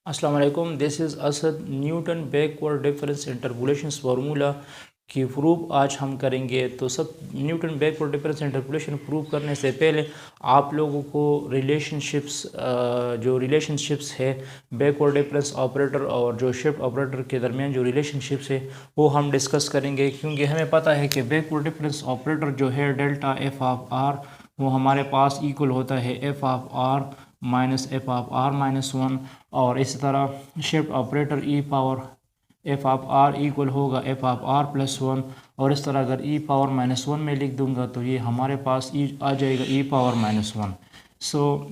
अस्सलाम वालेकुम, this is Asad. Newton backward difference interpolation formula की प्रूफ आज हम करेंगे। तो सब Newton backward difference interpolation proof करने से पहले आप लोगों को रिलेशनशिप्स है बैकवर्ड डिफरेंस ऑपरेटर और जो शिफ्ट ऑपरेटर के दरमियान जो रिलेशनशिप्स है वो हम डिस्कस करेंगे, क्योंकि हमें पता है कि बैकवर्ड डिफरेंस ऑपरेटर जो है डेल्टा एफ ऑफ आर वो हमारे पास इक्वल होता है F of R minus F of R minus one. और इसी तरह shift operator E power F of R equal होगा F of R plus one. और इस तरह अगर ई पावर माइनस वन में लिख दूंगा तो ये हमारे पास आ जाएगा ई पावर माइनस वन। सो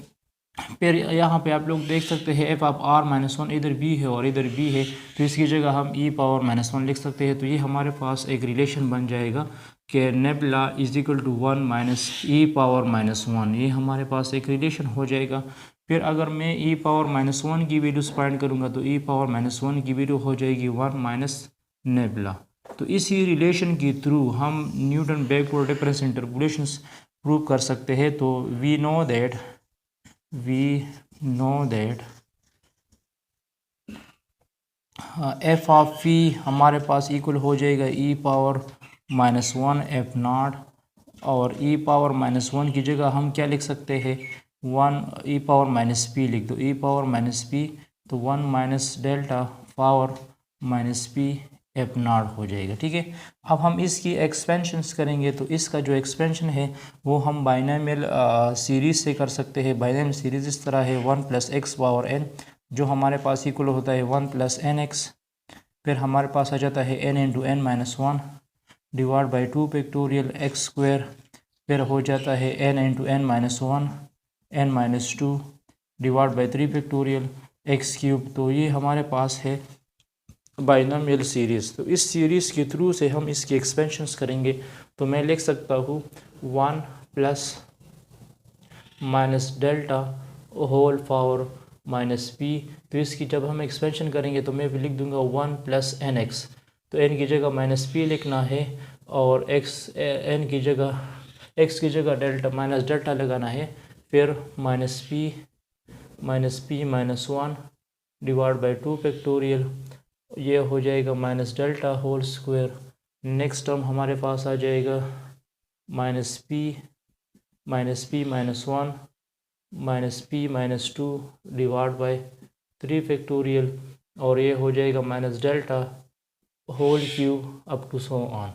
फिर यहाँ पे आप लोग देख सकते हैं F of R minus one इधर भी है और इधर भी है, तो इसकी जगह हम ई पावर माइनस वन लिख सकते हैं। तो ये हमारे पास एक रिलेशन बन जाएगा कि nabla is equal to one minus e power minus one. ये हमारे पास एक रिलेशन हो जाएगा। फिर अगर मैं ई पावर माइनस वन की वैल्यू फाइंड करूँगा तो ई पावर माइनस वन की वैल्यू हो जाएगी वन माइनस नेबला। तो इसी रिलेशन के थ्रू हम Newton backward difference interpolation prove कर सकते हैं। तो we know that F of phi हमारे पास इक्वल हो जाएगा ई power minus one F naught. और ई पावर माइनस वन की जगह हम क्या लिख सकते हैं, वन ई पावर माइनस पी लिख दो, ई पावर माइनस पी तो one minus delta power minus P F not हो जाएगा। ठीक है, अब हम इसकी एक्सपेंशंस करेंगे। तो इसका जो एक्सपेंशन है वो हम बाइनोमियल सीरीज़ से कर सकते हैं। बाइनोमियल सीरीज़ इस तरह है one plus x power n, जो हमारे पास इक्वल होता है वन प्लस एन एक्स। फिर हमारे पास आ जाता है n into n minus one divide by two factorial x square. फिर हो जाता है n into n minus one n minus two divide by three factorial x cube. तो ये हमारे पास है बाइनोमियल सीरीज़। तो इस सीरीज़ के थ्रू से हम इसकी एक्सपेंशंस करेंगे। तो मैं लिख सकता हूँ one plus minus delta whole power minus p. तो इसकी जब हम एक्सपेंशन करेंगे तो मैं भी लिख दूंगा वन प्लस एन एक्स। तो एन की जगह माइनस पी लिखना है और एक्स की जगह डेल्टा माइनस डेल्टा लगाना है। फिर minus p minus one divide by two factorial, ये हो जाएगा minus delta whole square. Next term हमारे पास आ जाएगा minus p minus one minus p minus two divide by three factorial, और ये हो जाएगा minus delta whole cube up to so on.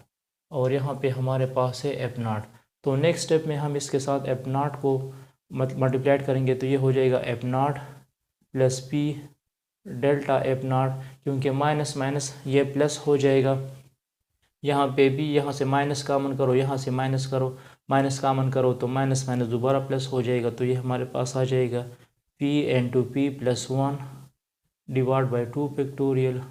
और यहाँ पे हमारे पास है एफ नॉट। तो नेक्स्ट स्टेप में हम इसके साथ एफ नॉट को मल्टीप्लाइड करेंगे। तो ये हो जाएगा F not plus P delta F not, क्योंकि माइनस माइनस ये प्लस हो जाएगा। यहाँ पे भी यहाँ से माइनस कामन करो, यहाँ से माइनस कामन करो तो माइनस माइनस दोबारा प्लस हो जाएगा। तो ये हमारे पास आ जाएगा P into P plus one divide by two factorial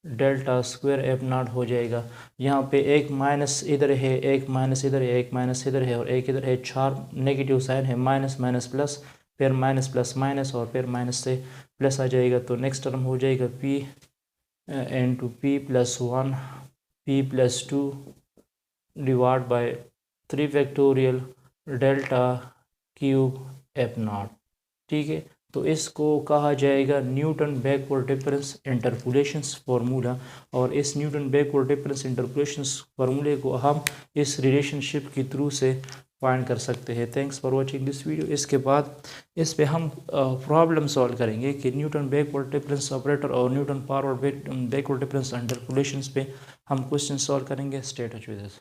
delta square F not हो जाएगा। यहाँ पे एक माइनस इधर है, एक माइनस इधर है, एक माइनस इधर है और एक इधर है, चार नेगेटिव साइन है, माइनस माइनस प्लस, फिर माइनस प्लस माइनस और फिर माइनस से प्लस आ जाएगा। तो नेक्स्ट टर्म हो जाएगा P into P plus one P plus two divide by three factorial delta cube F not. ठीक है, तो इसको कहा जाएगा Newton backward difference interpolation formula. और इस न्यूटन बैकवर्ड डिफरेंस इंटरपोलेशन फार्मूले को हम इस रिलेशनशिप के थ्रू से फाइंड कर सकते हैं। Thanks for watching this video. इसके बाद इस पे हम प्रॉब्लम सॉल्व करेंगे कि न्यूटन बैकवर्ड डिफरेंस ऑपरेटर और Newton forward backward difference interpolation पे हम क्वेश्चन सॉल्व करेंगे। Stay touch with us.